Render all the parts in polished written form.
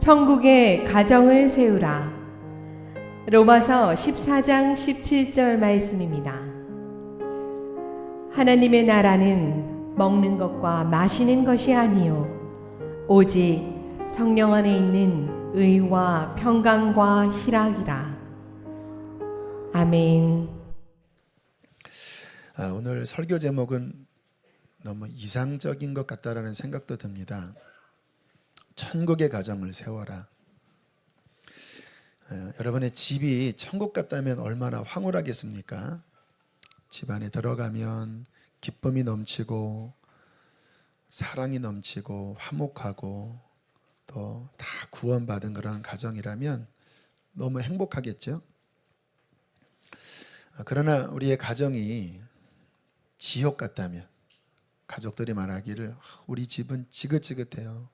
천국의 가정을 세우라. 로마서 14장 17절 말씀입니다. 하나님의 나라는 먹는 것과 마시는 것이 아니요 오직 성령 안에 있는 의와 평강과 희락이라. 아멘. 오늘 설교 제목은 너무 이상적인 것 같다라는 생각도 듭니다. 천국의 가정을 세워라. 여러분의 집이 천국 같다면 얼마나 황홀하겠습니까? 집 안에 들어가면 기쁨이 넘치고 사랑이 넘치고 화목하고 또 다 구원받은 그런 가정이라면 너무 행복하겠죠? 그러나 우리의 가정이 지옥 같다면, 가족들이 말하기를 우리 집은 지긋지긋해요.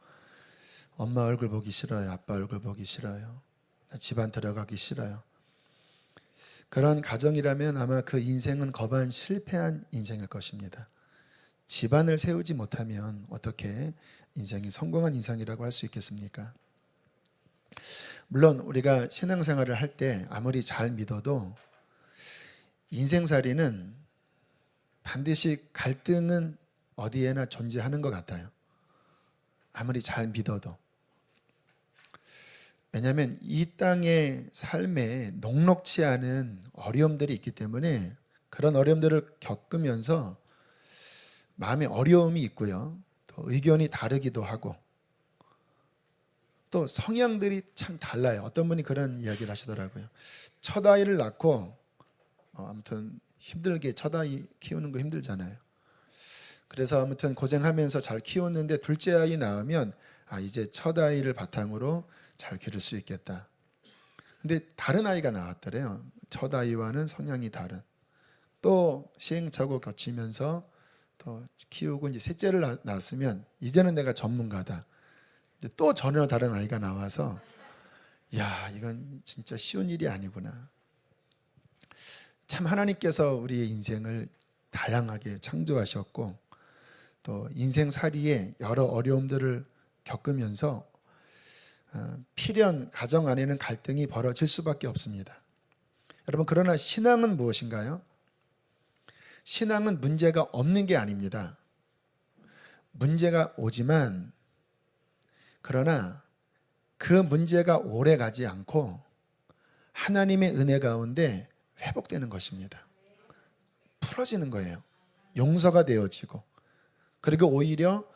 엄마 얼굴 보기 싫어요. 아빠 얼굴 보기 싫어요. 집안 들어가기 싫어요. 그런 가정이라면 아마 그 인생은 거반 실패한 인생일 것입니다. 집안을 세우지 못하면 어떻게 인생이 성공한 인생이라고 할 수 있겠습니까? 물론 우리가 신앙생활을 할 때 아무리 잘 믿어도 인생살이는 반드시 갈등은 어디에나 존재하는 것 같아요. 아무리 잘 믿어도. 왜냐하면 이 땅의 삶에 녹록치 않은 어려움들이 있기 때문에 그런 어려움들을 겪으면서 마음에 어려움이 있고요. 또 의견이 다르기도 하고 또 성향들이 참 달라요. 어떤 분이 그런 이야기를 하시더라고요. 첫 아이를 낳고 아무튼 힘들게 첫 아이 키우는 거 힘들잖아요. 그래서 아무튼 고생하면서 잘 키웠는데 둘째 아이 낳으면 이제 첫 아이를 바탕으로 잘 기를 수 있겠다. 근데 다른 아이가 나왔더래요. 첫 아이와는 성향이 다른. 또 시행착오 거치면서 또 키우고 이제 셋째를 낳았으면 이제는 내가 전문가다. 이제 또 전혀 다른 아이가 나와서 야, 이건 진짜 쉬운 일이 아니구나. 참 하나님께서 우리의 인생을 다양하게 창조하셨고 또 인생살이에 여러 어려움들을 겪으면서 필연 가정 안에는 갈등이 벌어질 수밖에 없습니다. 여러분, 그러나 신앙은 무엇인가요? 신앙은 문제가 없는 게 아닙니다. 문제가 오지만 그러나 그 문제가 오래 가지 않고 하나님의 은혜 가운데 회복되는 것입니다. 풀어지는 거예요. 용서가 되어지고 그리고 오히려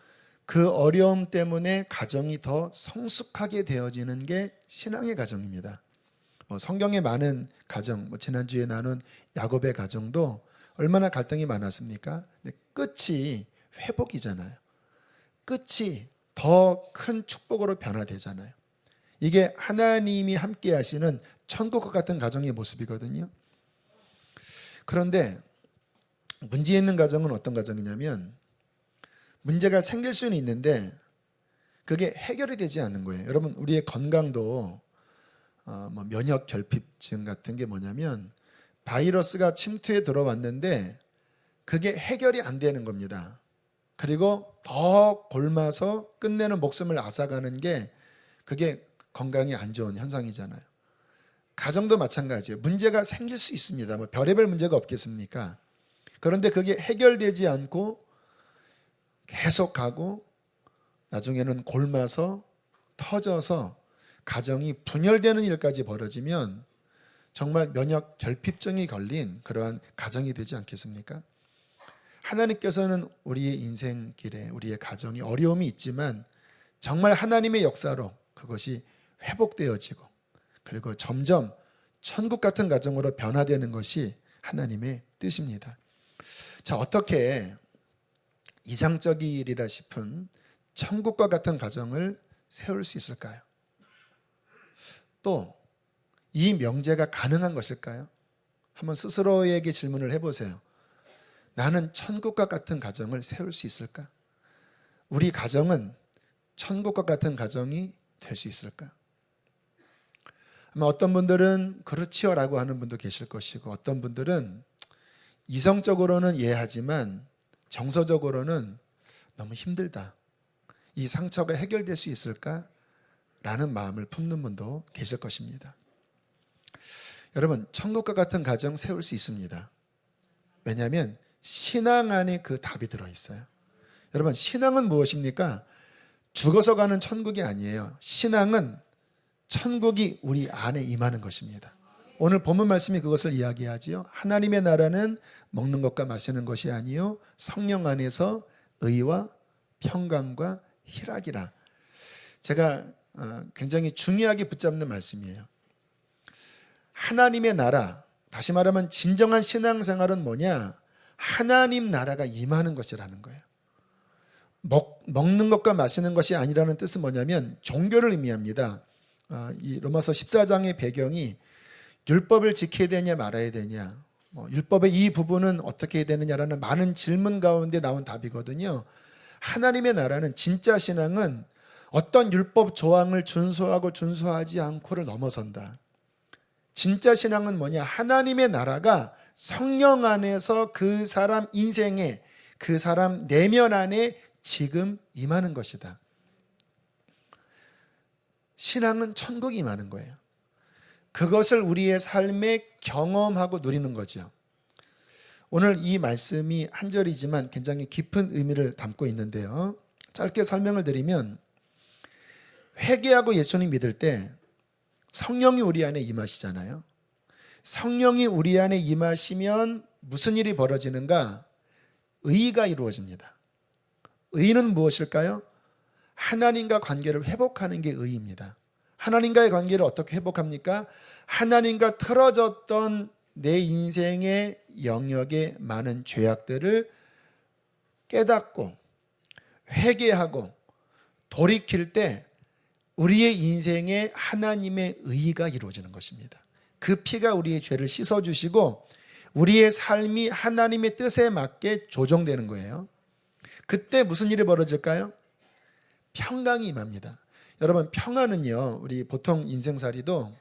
그 어려움 때문에 가정이 더 성숙하게 되어지는 게 신앙의 가정입니다. 성경에 많은 가정, 지난주에 나눈 야곱의 가정도 얼마나 갈등이 많았습니까? 근데 끝이 회복이잖아요. 끝이 더 큰 축복으로 변화되잖아요. 이게 하나님이 함께 하시는 천국과 같은 가정의 모습이거든요. 그런데 문제 있는 가정은 어떤 가정이냐면 문제가 생길 수는 있는데 그게 해결이 되지 않는 거예요. 여러분, 우리의 건강도 면역 결핍증 같은 게 뭐냐면 바이러스가 침투해 들어왔는데 그게 해결이 안 되는 겁니다. 그리고 더 골마서 끝내는 목숨을 앗아가는 게 그게 건강이 안 좋은 현상이잖아요. 가정도 마찬가지예요. 문제가 생길 수 있습니다. 별의별 문제가 없겠습니까? 그런데 그게 해결되지 않고 계속하고 나중에는 골마서 터져서 가정이 분열되는 일까지 벌어지면 정말 면역 결핍증이 걸린 그러한 가정이 되지 않겠습니까? 하나님께서는 우리의 인생길에 우리의 가정이 어려움이 있지만 정말 하나님의 역사로 그것이 회복되어지고 그리고 점점 천국 같은 가정으로 변화되는 것이 하나님의 뜻입니다. 자, 어떻게 이상적이리라 싶은 천국과 같은 가정을 세울 수 있을까요? 또 이 명제가 가능한 것일까요? 한번 스스로에게 질문을 해보세요. 나는 천국과 같은 가정을 세울 수 있을까? 우리 가정은 천국과 같은 가정이 될 수 있을까? 아마 어떤 분들은 그렇지요 라고 하는 분도 계실 것이고 어떤 분들은 이성적으로는 이해하지만 정서적으로는 너무 힘들다. 이 상처가 해결될 수 있을까? 라는 마음을 품는 분도 계실 것입니다. 여러분, 천국과 같은 가정 세울 수 있습니다. 왜냐하면 신앙 안에 그 답이 들어있어요. 여러분, 신앙은 무엇입니까? 죽어서 가는 천국이 아니에요. 신앙은 천국이 우리 안에 임하는 것입니다. 오늘 본문 말씀이 그것을 이야기하지요. 하나님의 나라는 먹는 것과 마시는 것이 아니요 성령 안에서 의와 평강과 희락이라. 제가 굉장히 중요하게 붙잡는 말씀이에요. 하나님의 나라, 다시 말하면 진정한 신앙생활은 뭐냐? 하나님 나라가 임하는 것이라는 거예요. 먹는 것과 마시는 것이 아니라는 뜻은 뭐냐면 종교를 의미합니다. 이 로마서 14장의 배경이 율법을 지켜야 되냐 말아야 되냐, 율법의 이 부분은 어떻게 해야 되느냐라는 많은 질문 가운데 나온 답이거든요. 하나님의 나라는, 진짜 신앙은 어떤 율법 조항을 준수하고 준수하지 않고를 넘어선다. 진짜 신앙은 뭐냐? 하나님의 나라가 성령 안에서 그 사람 인생에, 그 사람 내면 안에 지금 임하는 것이다. 신앙은 천국이 임하는 거예요. 그것을 우리의 삶에 경험하고 누리는 거죠. 오늘 이 말씀이 한 절이지만 굉장히 깊은 의미를 담고 있는데요. 짧게 설명을 드리면, 회개하고 예수님 믿을 때 성령이 우리 안에 임하시잖아요. 성령이 우리 안에 임하시면 무슨 일이 벌어지는가? 의가 이루어집니다. 의는 무엇일까요? 하나님과 관계를 회복하는 게 의입니다. 하나님과의 관계를 어떻게 회복합니까? 하나님과 틀어졌던 내 인생의 영역의 많은 죄악들을 깨닫고 회개하고 돌이킬 때 우리의 인생에 하나님의 의가 이루어지는 것입니다. 그 피가 우리의 죄를 씻어주시고 우리의 삶이 하나님의 뜻에 맞게 조정되는 거예요. 그때 무슨 일이 벌어질까요? 평강이 임합니다. 여러분, 평안은요, 우리 보통 인생살이도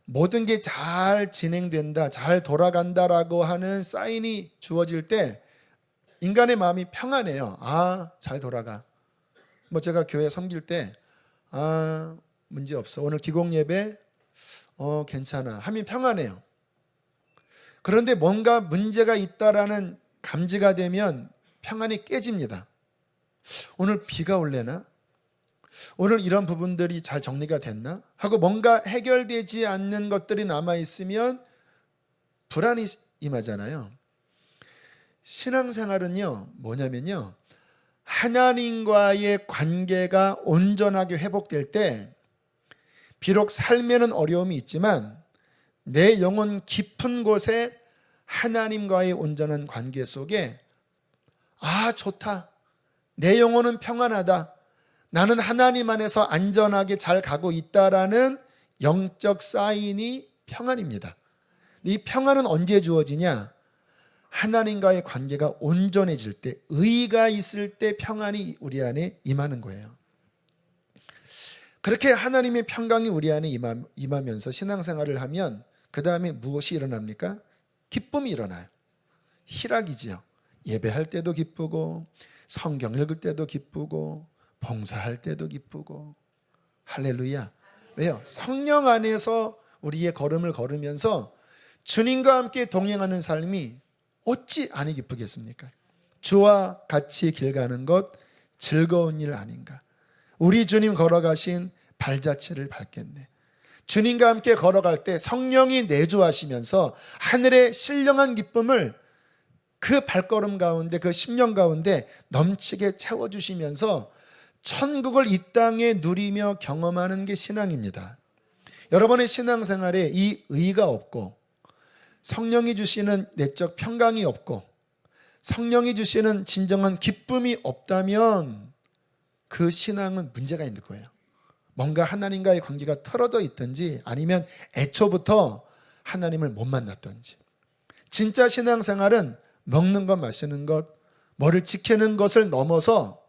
모든 게 잘 진행된다, 잘 돌아간다라고 하는 사인이 주어질 때 인간의 마음이 평안해요. 아, 잘 돌아가. 제가 교회 섬길 때 문제 없어. 오늘 기공 예배 괜찮아 하면 평안해요. 그런데 뭔가 문제가 있다라는 감지가 되면 평안이 깨집니다. 오늘 비가 올래나? 오늘 이런 부분들이 잘 정리가 됐나? 하고 뭔가 해결되지 않는 것들이 남아있으면 불안이 임하잖아요. 신앙생활은요, 뭐냐면요, 하나님과의 관계가 온전하게 회복될 때 비록 삶에는 어려움이 있지만 내 영혼 깊은 곳에 하나님과의 온전한 관계 속에 좋다. 내 영혼은 평안하다. 나는 하나님 안에서 안전하게 잘 가고 있다라는 영적 사인이 평안입니다. 이 평안은 언제 주어지냐? 하나님과의 관계가 온전해질 때, 의가 있을 때 평안이 우리 안에 임하는 거예요. 그렇게 하나님의 평강이 우리 안에 임하면서 신앙생활을 하면 그 다음에 무엇이 일어납니까? 기쁨이 일어나요. 희락이지요. 예배할 때도 기쁘고 성경 읽을 때도 기쁘고 봉사할 때도 기쁘고. 할렐루야. 왜요? 성령 안에서 우리의 걸음을 걸으면서 주님과 함께 동행하는 삶이 어찌 아니 기쁘겠습니까? 주와 같이 길 가는 것 즐거운 일 아닌가? 우리 주님 걸어가신 발자취를 밟겠네. 주님과 함께 걸어갈 때 성령이 내주하시면서 하늘의 신령한 기쁨을 그 발걸음 가운데, 그 심령 가운데 넘치게 채워주시면서 천국을 이 땅에 누리며 경험하는 게 신앙입니다. 여러분의 신앙생활에 이 의가 없고 성령이 주시는 내적 평강이 없고 성령이 주시는 진정한 기쁨이 없다면 그 신앙은 문제가 있는 거예요. 뭔가 하나님과의 관계가 틀어져 있든지 아니면 애초부터 하나님을 못 만났든지. 진짜 신앙생활은 먹는 것, 마시는 것, 뭐를 지키는 것을 넘어서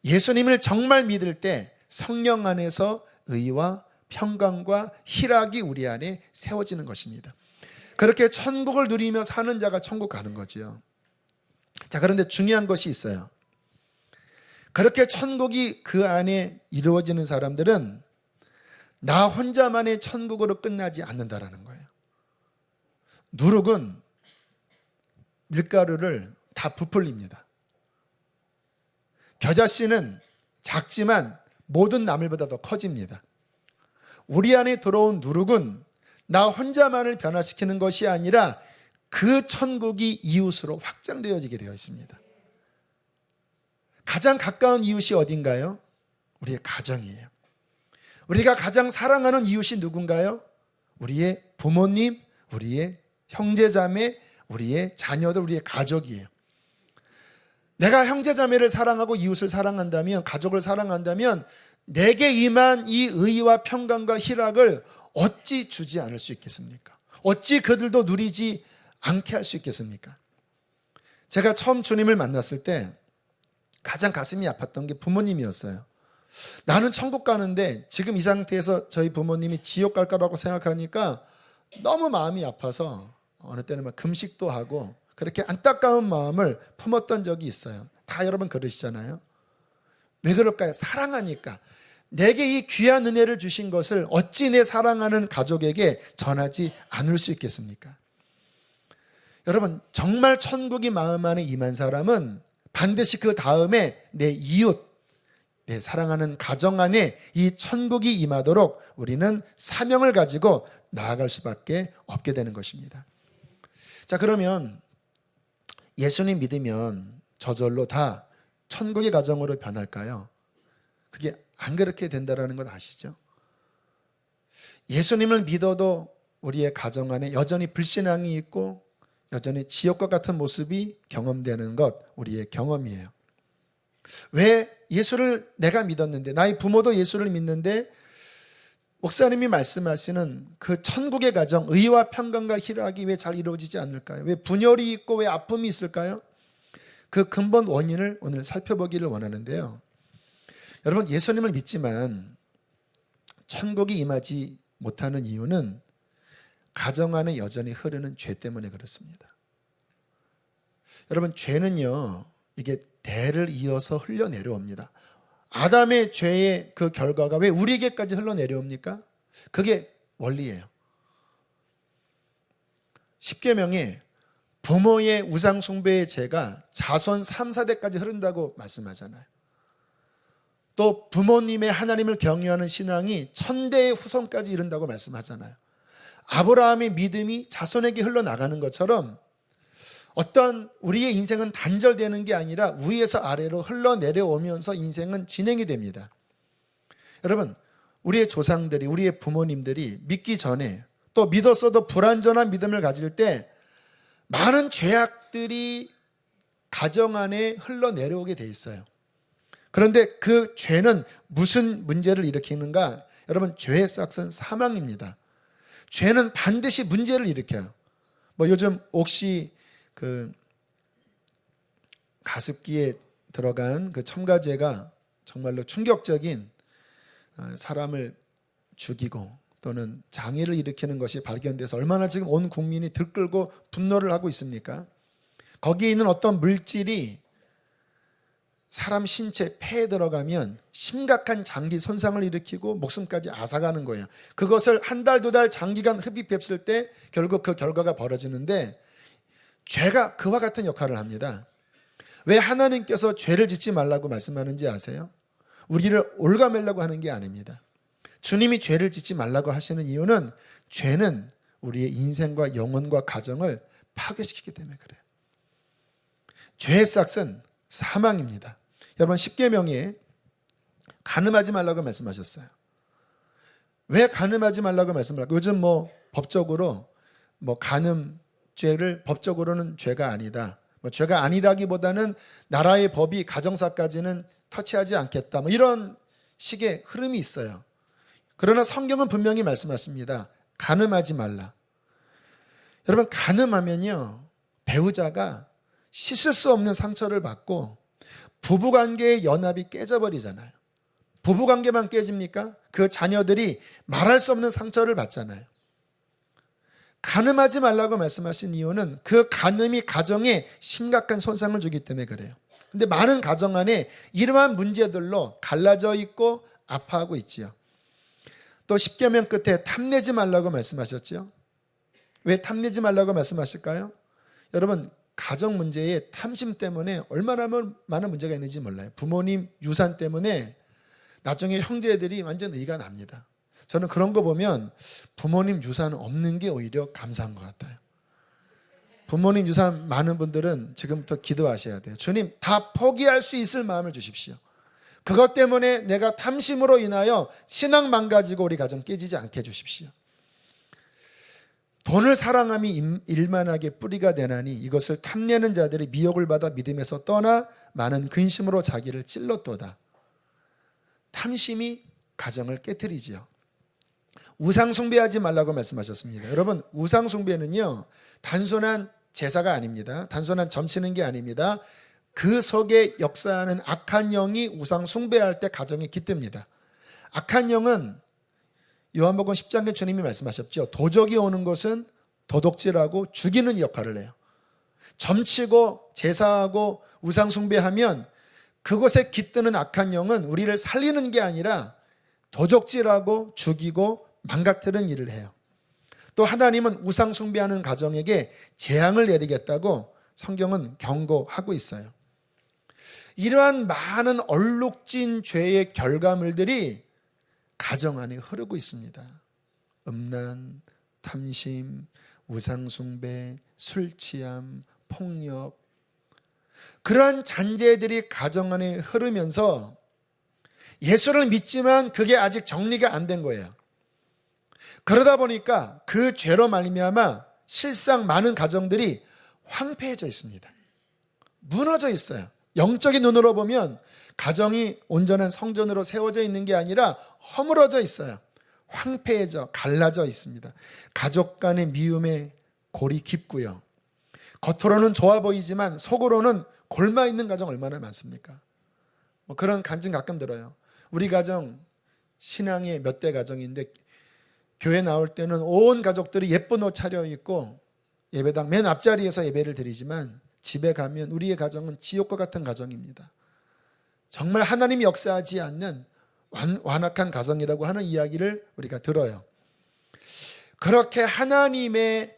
예수님을 정말 믿을 때 성령 안에서 의와 평강과 희락이 우리 안에 세워지는 것입니다. 그렇게 천국을 누리며 사는 자가 천국 가는 거지요. 자, 그런데 중요한 것이 있어요. 그렇게 천국이 그 안에 이루어지는 사람들은 나 혼자만의 천국으로 끝나지 않는다라는 거예요. 누룩은 밀가루를 다 부풀립니다. 겨자씨는 작지만 모든 나물보다 더 커집니다. 우리 안에 들어온 누룩은 나 혼자만을 변화시키는 것이 아니라 그 천국이 이웃으로 확장되어지게 되어 있습니다. 가장 가까운 이웃이 어딘가요? 우리의 가정이에요. 우리가 가장 사랑하는 이웃이 누군가요? 우리의 부모님, 우리의 형제자매, 우리의 자녀들, 우리의 가족이에요. 내가 형제자매를 사랑하고 이웃을 사랑한다면, 가족을 사랑한다면 내게 임한 이 의와 평강과 희락을 어찌 주지 않을 수 있겠습니까? 어찌 그들도 누리지 않게 할 수 있겠습니까? 제가 처음 주님을 만났을 때 가장 가슴이 아팠던 게 부모님이었어요. 나는 천국 가는데 지금 이 상태에서 저희 부모님이 지옥 갈 거라고 생각하니까 너무 마음이 아파서 어느 때는 막 금식도 하고 그렇게 안타까운 마음을 품었던 적이 있어요. 다 여러분 그러시잖아요. 왜 그럴까요? 사랑하니까. 내게 이 귀한 은혜를 주신 것을 어찌 내 사랑하는 가족에게 전하지 않을 수 있겠습니까? 여러분, 정말 천국이 마음 안에 임한 사람은 반드시 그 다음에 내 이웃, 내 사랑하는 가정 안에 이 천국이 임하도록 우리는 사명을 가지고 나아갈 수밖에 없게 되는 것입니다. 자, 그러면 예수님 믿으면 저절로 다 천국의 가정으로 변할까요? 그게 안 그렇게 된다는 건 아시죠? 예수님을 믿어도 우리의 가정 안에 여전히 불신앙이 있고 여전히 지옥과 같은 모습이 경험되는 것, 우리의 경험이에요. 왜 예수를 내가 믿었는데, 나의 부모도 예수를 믿는데 목사님이 말씀하시는 그 천국의 가정, 의와 평강과 희락이 왜 잘 이루어지지 않을까요? 왜 분열이 있고 왜 아픔이 있을까요? 그 근본 원인을 오늘 살펴보기를 원하는데요. 여러분, 예수님을 믿지만 천국이 임하지 못하는 이유는 가정 안에 여전히 흐르는 죄 때문에 그렇습니다. 여러분, 죄는요, 이게 대를 이어서 흘러내려옵니다. 아담의 죄의 그 결과가 왜 우리에게까지 흘러내려옵니까? 그게 원리예요. 십계명에 부모의 우상 숭배의 죄가 자손 3, 4대까지 흐른다고 말씀하잖아요. 또 부모님의 하나님을 경외하는 신앙이 1000대의 후손까지 이른다고 말씀하잖아요. 아브라함의 믿음이 자손에게 흘러나가는 것처럼 어떤 우리의 인생은 단절되는 게 아니라 위에서 아래로 흘러내려오면서 인생은 진행이 됩니다. 여러분, 우리의 조상들이, 우리의 부모님들이 믿기 전에 또 믿었어도 불완전한 믿음을 가질 때 많은 죄악들이 가정 안에 흘러내려오게 돼 있어요. 그런데 그 죄는 무슨 문제를 일으키는가? 여러분, 죄의 싹은 사망입니다. 죄는 반드시 문제를 일으켜요. 요즘 옥시 그 가습기에 들어간 그 첨가제가 정말로 충격적인 사람을 죽이고 또는 장애를 일으키는 것이 발견돼서 얼마나 지금 온 국민이 들끓고 분노를 하고 있습니까? 거기에 있는 어떤 물질이 사람 신체, 폐에 들어가면 심각한 장기 손상을 일으키고 목숨까지 앗아가는 거예요. 그것을 한 달, 2달 장기간 흡입했을 때 결국 그 결과가 벌어지는데 죄가 그와 같은 역할을 합니다. 왜 하나님께서 죄를 짓지 말라고 말씀하는지 아세요? 우리를 올가매려고 하는 게 아닙니다. 주님이 죄를 짓지 말라고 하시는 이유는 죄는 우리의 인생과 영혼과 가정을 파괴시키기 때문에 그래요. 죄의 싹은 사망입니다. 여러분, 십계명에 간음하지 말라고 말씀하셨어요. 왜 간음하지 말라고 말씀할까요? 요즘 법적으로 간음죄를 법적으로는 죄가 아니다. 죄가 아니라기보다는 나라의 법이 가정사까지는 터치하지 않겠다. 이런 식의 흐름이 있어요. 그러나 성경은 분명히 말씀하십니다. 간음하지 말라. 여러분, 간음하면요, 배우자가 씻을 수 없는 상처를 받고 부부관계의 연합이 깨져버리잖아요. 부부관계만 깨집니까? 그 자녀들이 말할 수 없는 상처를 받잖아요. 간음하지 말라고 말씀하신 이유는 그 간음이 가정에 심각한 손상을 주기 때문에 그래요. 근데 많은 가정 안에 이러한 문제들로 갈라져 있고 아파하고 있지요. 또 십계명 끝에 탐내지 말라고 말씀하셨죠. 왜 탐내지 말라고 말씀하실까요? 여러분, 가정 문제에 탐심 때문에 얼마나 많은 문제가 있는지 몰라요. 부모님 유산 때문에 나중에 형제들이 완전 의가 납니다. 저는 그런 거 보면 부모님 유산 없는 게 오히려 감사한 것 같아요. 부모님 유산 많은 분들은 지금부터 기도하셔야 돼요. 주님, 다 포기할 수 있을 마음을 주십시오. 그것 때문에 내가 탐심으로 인하여 신앙 망가지고 우리 가정 깨지지 않게 해주십시오. 돈을 사랑함이 일만하게 뿌리가 되나니 이것을 탐내는 자들이 미혹을 받아 믿음에서 떠나 많은 근심으로 자기를 찔렀도다. 탐심이 가정을 깨뜨리지요. 우상 숭배하지 말라고 말씀하셨습니다. 여러분, 우상 숭배는요, 단순한 제사가 아닙니다. 단순한 점치는 게 아닙니다. 그 속에 역사하는 악한 영이 우상 숭배할 때 가정에 깃듭니다. 악한 영은 요한복음 10장에 주님이 말씀하셨죠. 도적이 오는 것은 도둑질하고 죽이는 역할을 해요. 점치고 제사하고 우상 숭배하면 그곳에 깃드는 악한 영은 우리를 살리는 게 아니라 도적질하고 죽이고 망가뜨리는 일을 해요. 또 하나님은 우상 숭배하는 가정에게 재앙을 내리겠다고 성경은 경고하고 있어요. 이러한 많은 얼룩진 죄의 결과물들이 가정 안에 흐르고 있습니다. 음란, 탐심, 우상 숭배, 술 취함, 폭력, 그러한 잔재들이 가정 안에 흐르면서 예수를 믿지만 그게 아직 정리가 안 된 거예요. 그러다 보니까 그 죄로 말미암아 실상 많은 가정들이 황폐해져 있습니다. 무너져 있어요. 영적인 눈으로 보면 가정이 온전한 성전으로 세워져 있는 게 아니라 허물어져 있어요. 황폐해져 갈라져 있습니다. 가족 간의 미움의 골이 깊고요. 겉으로는 좋아 보이지만 속으로는 골마 있는 가정 얼마나 많습니까? 그런 간증 가끔 들어요. 우리 가정 신앙의 몇 대 가정인데 교회 나올 때는 온 가족들이 예쁜 옷 차려입고 예배당 맨 앞자리에서 예배를 드리지만 집에 가면 우리의 가정은 지옥과 같은 가정입니다. 정말 하나님이 역사하지 않는 완악한 가정이라고 하는 이야기를 우리가 들어요. 그렇게 하나님의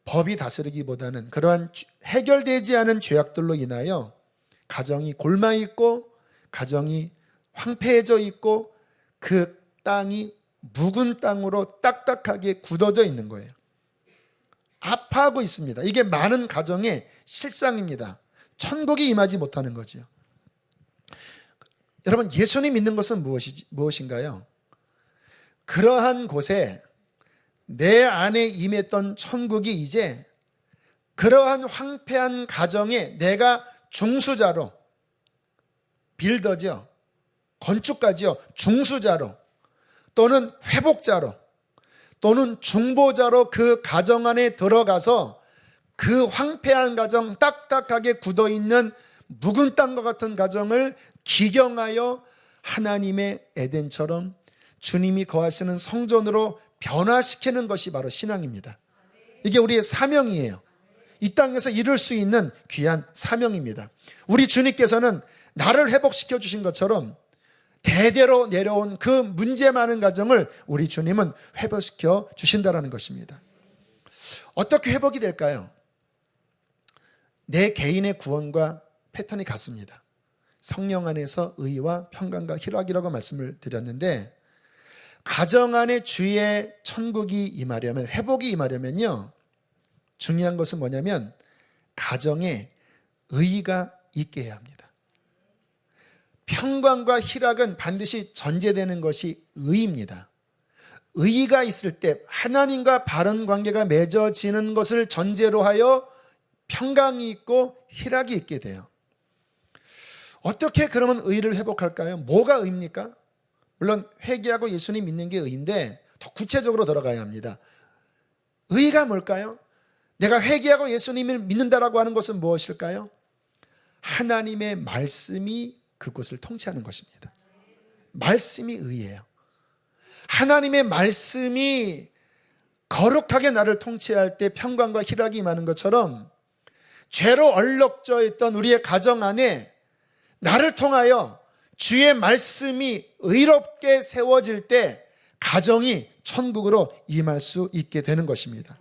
법이 다스리기보다는 그러한 해결되지 않은 죄악들로 인하여 가정이 골마 있고 가정이 황폐해져 있고 그 땅이 묵은 땅으로 딱딱하게 굳어져 있는 거예요. 아파하고 있습니다. 이게 많은 가정의 실상입니다. 천국이 임하지 못하는 거죠. 여러분, 예수님 믿는 것은 무엇인가요? 그러한 곳에 내 안에 임했던 천국이 이제 그러한 황폐한 가정에 내가 중수자로, 빌더죠, 건축가죠, 중수자로 또는 회복자로 또는 중보자로 그 가정 안에 들어가서 그 황폐한 가정, 딱딱하게 굳어있는 묵은 땅과 같은 가정을 기경하여 하나님의 에덴처럼 주님이 거하시는 성전으로 변화시키는 것이 바로 신앙입니다. 이게 우리의 사명이에요. 이 땅에서 이룰 수 있는 귀한 사명입니다. 우리 주님께서는 나를 회복시켜 주신 것처럼 대대로 내려온 그 문제 많은 가정을 우리 주님은 회복시켜 주신다는 것입니다. 어떻게 회복이 될까요? 내 개인의 구원과 패턴이 같습니다. 성령 안에서 의와 평강과 희락이라고 말씀을 드렸는데, 가정 안에 주의 천국이 임하려면, 회복이 임하려면요, 중요한 것은 뭐냐면 가정에 의가 있게 해야 합니다. 평강과 희락은 반드시 전제되는 것이 의입니다. 의가 있을 때 하나님과 바른 관계가 맺어지는 것을 전제로 하여 평강이 있고 희락이 있게 돼요. 어떻게 그러면 의를 회복할까요? 뭐가 의입니까? 물론 회개하고 예수님 믿는 게 의인데 더 구체적으로 들어가야 합니다. 의가 뭘까요? 내가 회개하고 예수님을 믿는다라고 하는 것은 무엇일까요? 하나님의 말씀이 그곳을 통치하는 것입니다. 말씀이 의예요. 하나님의 말씀이 거룩하게 나를 통치할 때 평강과 희락이 임하는 것처럼 죄로 얼룩져 있던 우리의 가정 안에 나를 통하여 주의 말씀이 의롭게 세워질 때 가정이 천국으로 임할 수 있게 되는 것입니다.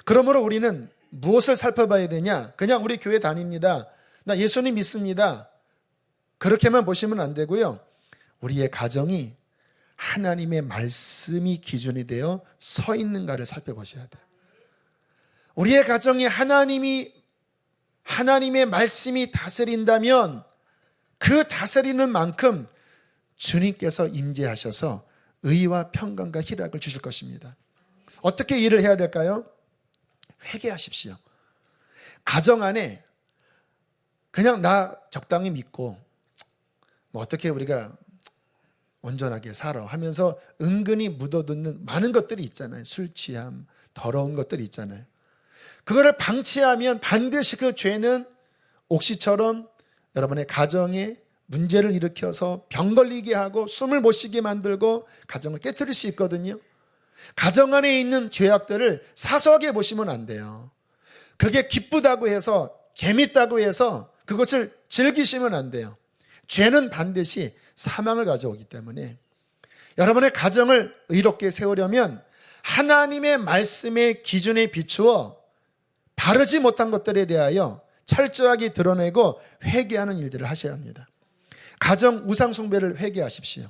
그러므로 우리는 무엇을 살펴봐야 되냐? 그냥 우리 교회 다닙니다. 나 예수님 믿습니다. 그렇게만 보시면 안 되고요. 우리의 가정이 하나님의 말씀이 기준이 되어 서 있는가를 살펴보셔야 돼요. 우리의 가정이 하나님의 말씀이 다스린다면 그 다스리는 만큼 주님께서 임재하셔서 의와 평강과 희락을 주실 것입니다. 어떻게 일을 해야 될까요? 회개하십시오. 가정 안에 그냥 나 적당히 믿고 뭐 어떻게 우리가 온전하게 살아 하면서 은근히 묻어두는 많은 것들이 있잖아요. 술 취함, 더러운 것들이 있잖아요. 그거를 방치하면 반드시 그 죄는 옥시처럼 여러분의 가정에 문제를 일으켜서 병 걸리게 하고 숨을 못 쉬게 만들고 가정을 깨트릴 수 있거든요. 가정 안에 있는 죄악들을 사소하게 보시면 안 돼요. 그게 기쁘다고 해서 재밌다고 해서 그것을 즐기시면 안 돼요. 죄는 반드시 사망을 가져오기 때문에 여러분의 가정을 의롭게 세우려면 하나님의 말씀의 기준에 비추어 바르지 못한 것들에 대하여 철저하게 드러내고 회개하는 일들을 하셔야 합니다. 가정 우상 숭배를 회개하십시오.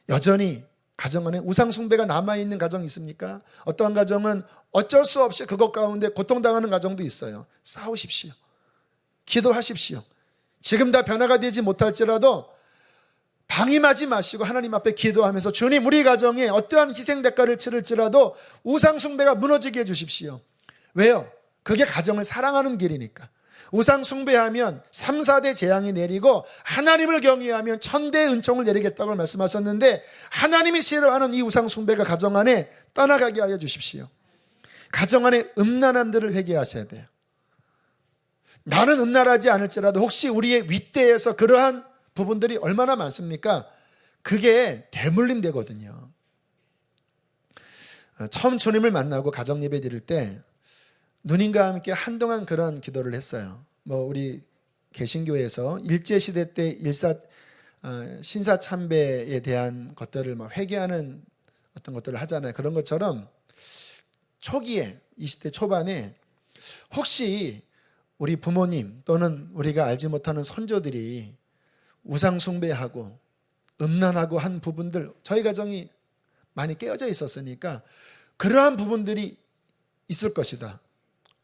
여전히 가정 안에 우상 숭배가 남아있는 가정이 있습니까? 어떠한 가정은 어쩔 수 없이 그것 가운데 고통당하는 가정도 있어요. 싸우십시오. 기도하십시오. 지금 다 변화가 되지 못할지라도 방임하지 마시고 하나님 앞에 기도하면서 주님, 우리 가정에 어떠한 희생 대가를 치를지라도 우상 숭배가 무너지게 해주십시오. 왜요? 그게 가정을 사랑하는 길이니까. 우상 숭배하면 3, 4대 재앙이 내리고 하나님을 경외하면 천대의 은총을 내리겠다고 말씀하셨는데 하나님이 싫어하는 이 우상 숭배가 가정 안에 떠나가게 하여 주십시오. 가정 안에 음란함들을 회개하셔야 돼요. 나는 음란하지 않을지라도 혹시 우리의 윗대에서 그러한 부분들이 얼마나 많습니까? 그게 대물림 되거든요. 처음 주님을 만나고 가정 예배 드릴 때 누님과 함께 한동안 그런 기도를 했어요. 우리 개신교에서 일제시대 때 신사참배에 대한 것들을 회개하는 어떤 것들을 하잖아요. 그런 것처럼 초기에 20대 초반에 혹시 우리 부모님 또는 우리가 알지 못하는 선조들이 우상 숭배하고 음란하고 한 부분들, 저희 가정이 많이 깨어져 있었으니까 그러한 부분들이 있을 것이다.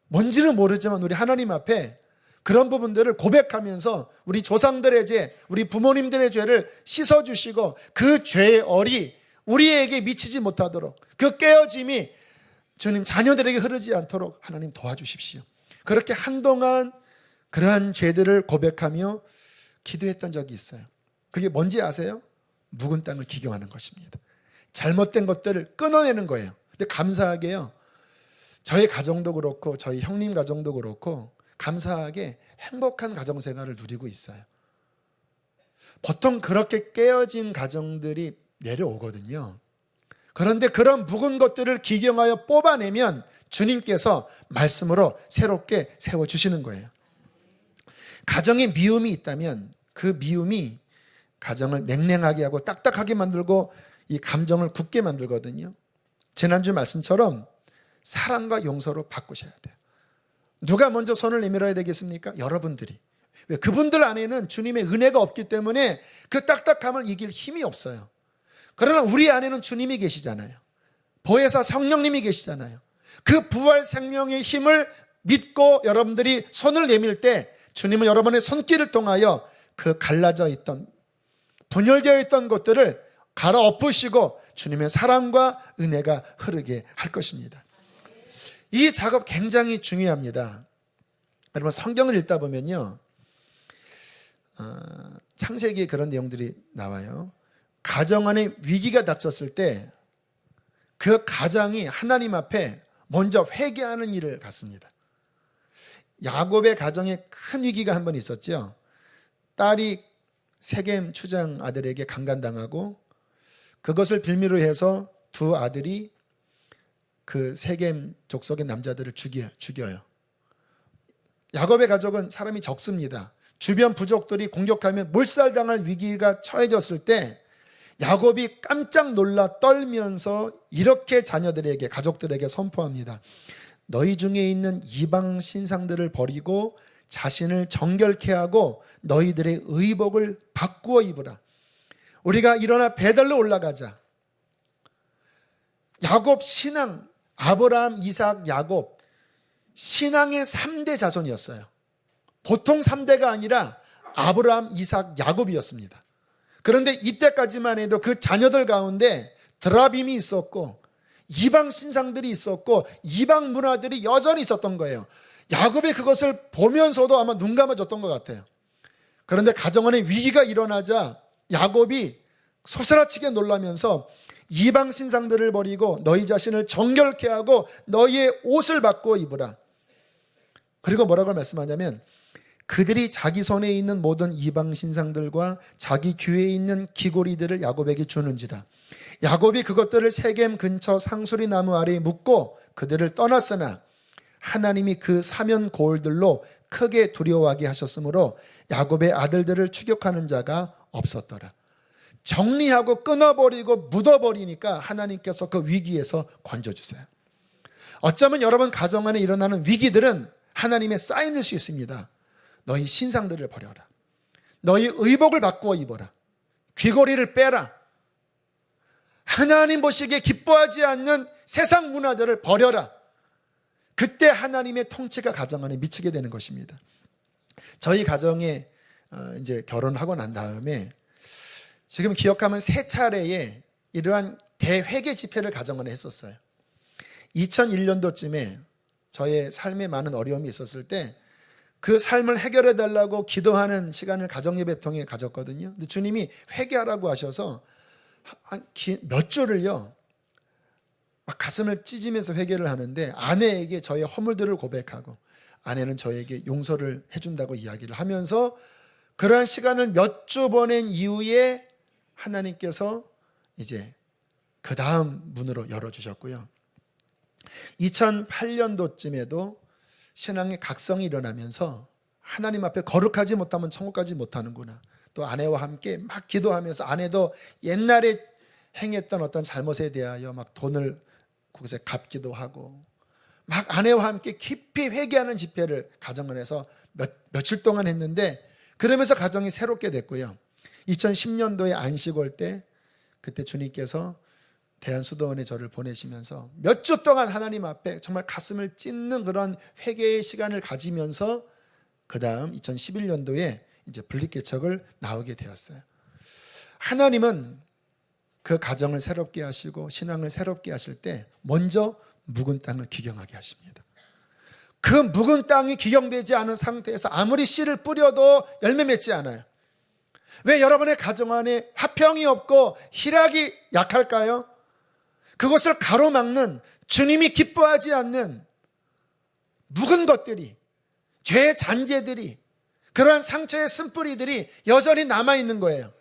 뭔지는 모르지만 우리 하나님 앞에 그런 부분들을 고백하면서 우리 조상들의 죄, 우리 부모님들의 죄를 씻어주시고 그 죄의 얼이 우리에게 미치지 못하도록 그 깨어짐이 주님 자녀들에게 흐르지 않도록 하나님 도와주십시오. 그렇게 한동안 그러한 죄들을 고백하며 기도했던 적이 있어요. 그게 뭔지 아세요? 묵은 땅을 기경하는 것입니다. 잘못된 것들을 끊어내는 거예요. 근데 감사하게요, 저희 가정도 그렇고 저희 형님 가정도 그렇고 감사하게 행복한 가정생활을 누리고 있어요. 보통 그렇게 깨어진 가정들이 내려오거든요. 그런데 그런 묵은 것들을 기경하여 뽑아내면 주님께서 말씀으로 새롭게 세워주시는 거예요. 가정에 미움이 있다면 그 미움이 가정을 냉랭하게 하고 딱딱하게 만들고 이 감정을 굳게 만들거든요. 지난주 말씀처럼 사랑과 용서로 바꾸셔야 돼요. 누가 먼저 손을 내밀어야 되겠습니까? 여러분들이. 왜? 그분들 안에는 주님의 은혜가 없기 때문에 그 딱딱함을 이길 힘이 없어요. 그러나 우리 안에는 주님이 계시잖아요. 보혜사 성령님이 계시잖아요. 그 부활 생명의 힘을 믿고 여러분들이 손을 내밀 때 주님은 여러분의 손길을 통하여 그 갈라져 있던, 분열되어 있던 것들을 갈아엎으시고 주님의 사랑과 은혜가 흐르게 할 것입니다. 이 작업 굉장히 중요합니다. 여러분 성경을 읽다 보면요, 창세기에 그런 내용들이 나와요. 가정 안에 위기가 닥쳤을 때 그 가장이 하나님 앞에 먼저 회개하는 일을 갖습니다. 야곱의 가정에 큰 위기가 한 번 있었죠. 딸이 세겜 추장 아들에게 강간당하고 그것을 빌미로 해서 두 아들이 그 세겜 족속의 남자들을 죽여요. 야곱의 가족은 사람이 적습니다. 주변 부족들이 공격하면 몰살당할 위기가 처해졌을 때 야곱이 깜짝 놀라 떨면서 이렇게 자녀들에게, 가족들에게 선포합니다. 너희 중에 있는 이방 신상들을 버리고 자신을 정결케 하고 너희들의 의복을 바꾸어 입으라. 우리가 일어나 베들로 올라가자. 야곱 신앙, 아브라함, 이삭, 야곱, 신앙의 3대 자손이었어요. 보통 3대가 아니라 아브라함, 이삭, 야곱이었습니다. 그런데 이때까지만 해도 그 자녀들 가운데 드라빔이 있었고 이방 신상들이 있었고 이방 문화들이 여전히 있었던 거예요. 야곱이 그것을 보면서도 아마 눈 감아줬던 것 같아요. 그런데 가정 안에 위기가 일어나자 야곱이 소스라치게 놀라면서 이방 신상들을 버리고 너희 자신을 정결케 하고 너희의 옷을 바꾸어 입으라. 그리고 뭐라고 말씀하냐면 그들이 자기 손에 있는 모든 이방 신상들과 자기 귀에 있는 귀고리들을 야곱에게 주는지라. 야곱이 그것들을 세겜 근처 상수리 나무 아래에 묻고 그들을 떠났으나 하나님이 그 사면 고을들로 크게 두려워하게 하셨으므로 야곱의 아들들을 추격하는 자가 없었더라. 정리하고 끊어버리고 묻어버리니까 하나님께서 그 위기에서 건져주세요. 어쩌면 여러분 가정 안에 일어나는 위기들은 하나님의 사인일 수 있습니다. 너희 신상들을 버려라. 너희 의복을 바꾸어 입어라. 귀고리를 빼라. 하나님 보시기에 기뻐하지 않는 세상 문화들을 버려라. 그때 하나님의 통치가 가정 안에 미치게 되는 것입니다. 저희 가정에 이제 결혼하고 난 다음에 지금 기억하면 3차례의 이러한 대회개 집회를 가정 안에 했었어요. 2001년도쯤에 저의 삶에 많은 어려움이 있었을 때 그 삶을 해결해 달라고 기도하는 시간을 가정예배 통해 가졌거든요. 근데 주님이 회개하라고 하셔서 몇 주를요 막 가슴을 찢으면서 회개를 하는데 아내에게 저의 허물들을 고백하고 아내는 저에게 용서를 해준다고 이야기를 하면서 그러한 시간을 몇 주 보낸 이후에 하나님께서 이제 그 다음 문으로 열어주셨고요. 2008년도쯤에도 신앙의 각성이 일어나면서 하나님 앞에 거룩하지 못하면 천국 가지 못하는구나. 또 아내와 함께 막 기도하면서 아내도 옛날에 행했던 어떤 잘못에 대하여 막 돈을 그곳에 갚기도 하고 막 아내와 함께 깊이 회개하는 집회를 가정 안에서 며칠 동안 했는데 그러면서 가정이 새롭게 됐고요. 2010년도에 안식 올 때 그때 주님께서 대한수도원에 저를 보내시면서 몇 주 동안 하나님 앞에 정말 가슴을 찢는 그런 회개의 시간을 가지면서 그 다음 2011년도에 이제 분립개척을 나오게 되었어요. 하나님은 그 가정을 새롭게 하시고 신앙을 새롭게 하실 때 먼저 묵은 땅을 기경하게 하십니다. 그 묵은 땅이 기경되지 않은 상태에서 아무리 씨를 뿌려도 열매 맺지 않아요. 왜 여러분의 가정 안에 화평이 없고 희락이 약할까요? 그것을 가로막는 주님이 기뻐하지 않는 묵은 것들이, 죄의 잔재들이, 그러한 상처의 쓴뿌리들이 여전히 남아있는 거예요.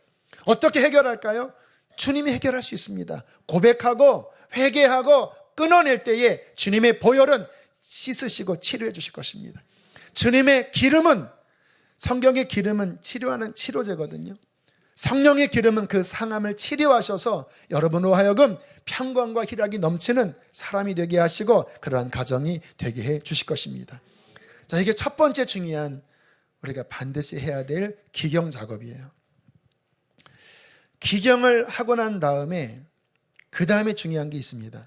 어떻게 해결할까요? 주님이 해결할 수 있습니다. 고백하고 회개하고 끊어낼 때에 주님의 보혈은 씻으시고 치료해 주실 것입니다. 주님의 기름은, 성경의 기름은 치료하는 치료제거든요. 성령의 기름은 그 상함을 치료하셔서 여러분으로 하여금 평강과 희락이 넘치는 사람이 되게 하시고 그러한 가정이 되게 해 주실 것입니다. 자, 이게 첫 번째 중요한 우리가 반드시 해야 될 기경 작업이에요. 기경을 하고 난 다음에 그 다음에 중요한 게 있습니다.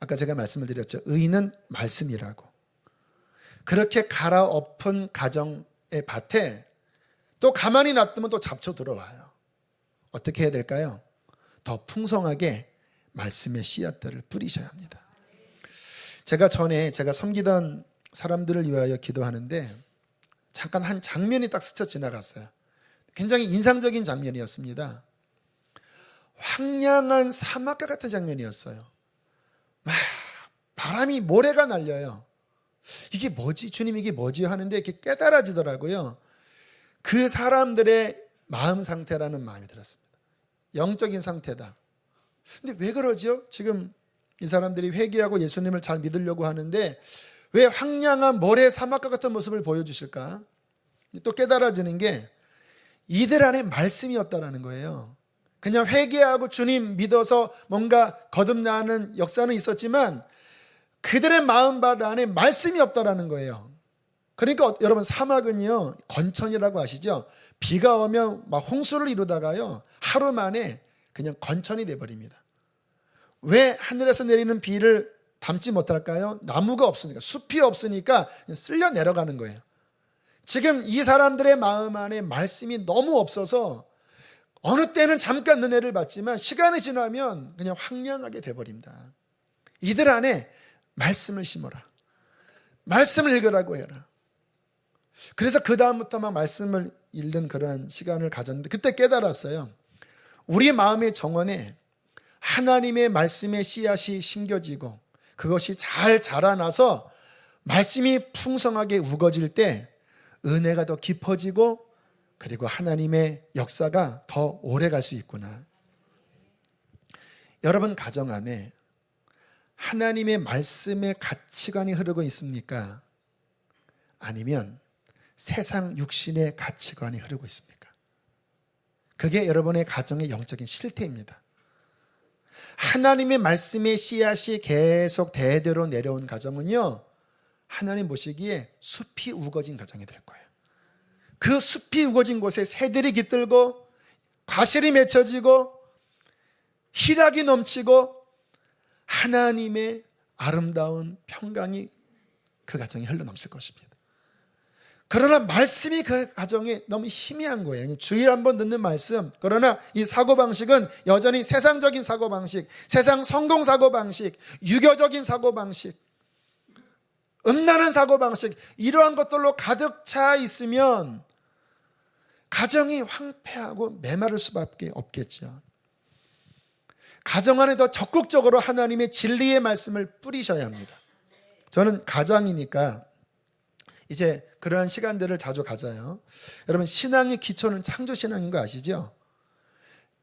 아까 제가 말씀을 드렸죠. 의는 말씀이라고. 그렇게 갈아엎은 가정의 밭에 또 가만히 놔두면 또 잡초 들어와요. 어떻게 해야 될까요? 더 풍성하게 말씀의 씨앗들을 뿌리셔야 합니다. 제가 전에 제가 섬기던 사람들을 위하여 기도하는데 잠깐 한 장면이 딱 스쳐 지나갔어요. 굉장히 인상적인 장면이었습니다. 황량한 사막과 같은 장면이었어요. 막 바람이 모래가 날려요. 이게 뭐지? 주님 이게 뭐지? 하는데 이렇게 깨달아지더라고요. 그 사람들의 마음 상태라는 마음이 들었습니다. 영적인 상태다. 근데 왜 그러죠? 지금 이 사람들이 회개하고 예수님을 잘 믿으려고 하는데 왜 황량한 모래 사막과 같은 모습을 보여주실까? 또 깨달아지는 게 이들 안에 말씀이 없다라는 거예요. 그냥 회개하고 주님 믿어서 뭔가 거듭나는 역사는 있었지만 그들의 마음바다 안에 말씀이 없다라는 거예요. 그러니까 여러분, 사막은요 건천이라고 아시죠? 비가 오면 막 홍수를 이루다가요 하루 만에 그냥 건천이 돼버립니다. 왜 하늘에서 내리는 비를 담지 못할까요? 나무가 없으니까, 숲이 없으니까 그냥 쓸려 내려가는 거예요. 지금 이 사람들의 마음 안에 말씀이 너무 없어서 어느 때는 잠깐 은혜를 받지만 시간이 지나면 그냥 황량하게 돼버립니다. 이들 안에 말씀을 심어라. 말씀을 읽으라고 해라. 그래서 그 다음부터 막 말씀을 읽는 그러한 시간을 가졌는데 그때 깨달았어요. 우리 마음의 정원에 하나님의 말씀의 씨앗이 심겨지고 그것이 잘 자라나서 말씀이 풍성하게 우거질 때 은혜가 더 깊어지고 그리고 하나님의 역사가 더 오래 갈 수 있구나. 여러분 가정 안에 하나님의 말씀의 가치관이 흐르고 있습니까? 아니면 세상 육신의 가치관이 흐르고 있습니까? 그게 여러분의 가정의 영적인 실태입니다. 하나님의 말씀의 씨앗이 계속 대대로 내려온 가정은요, 하나님 보시기에 숲이 우거진 가정이 될 거예요. 그 숲이 우거진 곳에 새들이 깃들고 과실이 맺혀지고 희락이 넘치고 하나님의 아름다운 평강이 그 가정에 흘러넘칠 것입니다. 그러나 말씀이 그 가정에 너무 희미한 거예요. 주일 한번 듣는 말씀. 그러나 이 사고방식은 여전히 세상적인 사고방식, 세상 성공 사고방식, 유교적인 사고방식, 음란한 사고방식, 이러한 것들로 가득 차 있으면 가정이 황폐하고 메마를 수밖에 없겠죠. 가정 안에 더 적극적으로 하나님의 진리의 말씀을 뿌리셔야 합니다. 저는 가장이니까 이제 그러한 시간들을 자주 가져요. 여러분, 신앙의 기초는 창조신앙인 거 아시죠?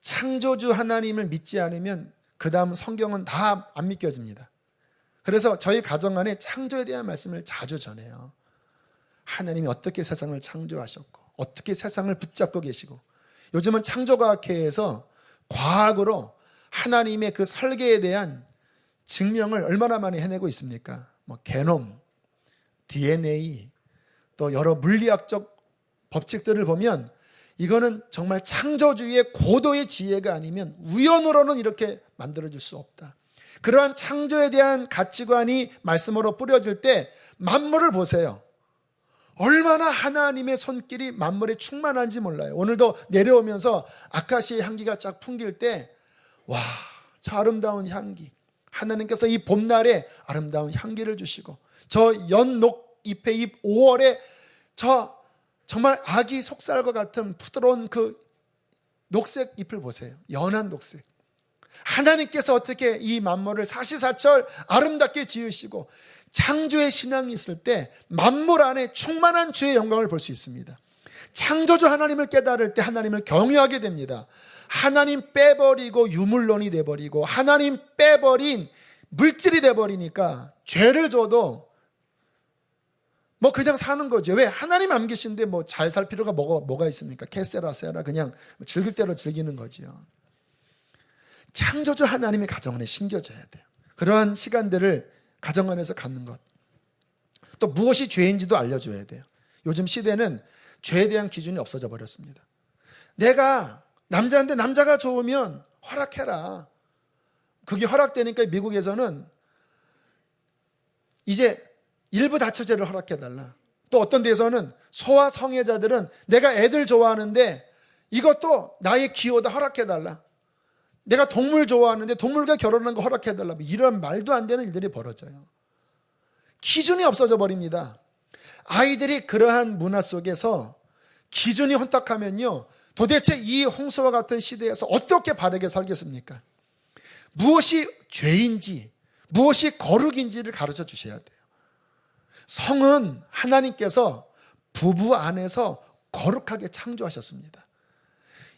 창조주 하나님을 믿지 않으면 그 다음 성경은 다 안 믿겨집니다. 그래서 저희 가정 안에 창조에 대한 말씀을 자주 전해요. 하나님이 어떻게 세상을 창조하셨고 어떻게 세상을 붙잡고 계시고, 요즘은 창조과학회에서 과학으로 하나님의 그 설계에 대한 증명을 얼마나 많이 해내고 있습니까? 뭐 게놈, DNA, 또 여러 물리학적 법칙들을 보면 이거는 정말 창조주의 고도의 지혜가 아니면 우연으로는 이렇게 만들어질 수 없다. 그러한 창조에 대한 가치관이 말씀으로 뿌려질 때 만물을 보세요. 얼마나 하나님의 손길이 만물에 충만한지 몰라요. 오늘도 내려오면서 아카시의 향기가 쫙 풍길 때 와, 저 아름다운 향기, 하나님께서 이 봄날에 아름다운 향기를 주시고 저 연녹 잎의 잎 5월에 저 정말 아기 속살과 같은 부드러운 그 녹색 잎을 보세요. 연한 녹색. 하나님께서 어떻게 이 만물을 사시사철 아름답게 지으시고, 창조의 신앙이 있을 때 만물 안에 충만한 주의 영광을 볼 수 있습니다. 창조주 하나님을 깨달을 때 하나님을 경외하게 됩니다. 하나님 빼버리고 유물론이 돼버리고 하나님 빼버린 물질이 돼버리니까 죄를 줘도 뭐 그냥 사는 거죠. 왜? 하나님 안 계신데 뭐 잘 살 필요가 뭐가 있습니까? 캐세라 세라 그냥 즐길 대로 즐기는 거지요. 창조주 하나님의 가정 안에 심겨져야 돼요. 그러한 시간들을 가정 안에서 갖는 것. 또 무엇이 죄인지도 알려줘야 돼요. 요즘 시대는 죄에 대한 기준이 없어져 버렸습니다. 내가 남자인데 남자가 좋으면 허락해라. 그게 허락되니까 미국에서는 이제 일부 다처제를 허락해달라. 또 어떤 데서는 소아 성애자들은 내가 애들 좋아하는데 이것도 나의 기호다 허락해달라. 내가 동물 좋아하는데 동물과 결혼하는 거 허락해달라. 이런 말도 안 되는 일들이 벌어져요. 기준이 없어져 버립니다. 아이들이 그러한 문화 속에서 기준이 혼탁하면요, 도대체 이 홍수와 같은 시대에서 어떻게 바르게 살겠습니까? 무엇이 죄인지, 무엇이 거룩인지를 가르쳐 주셔야 돼요. 성은 하나님께서 부부 안에서 거룩하게 창조하셨습니다.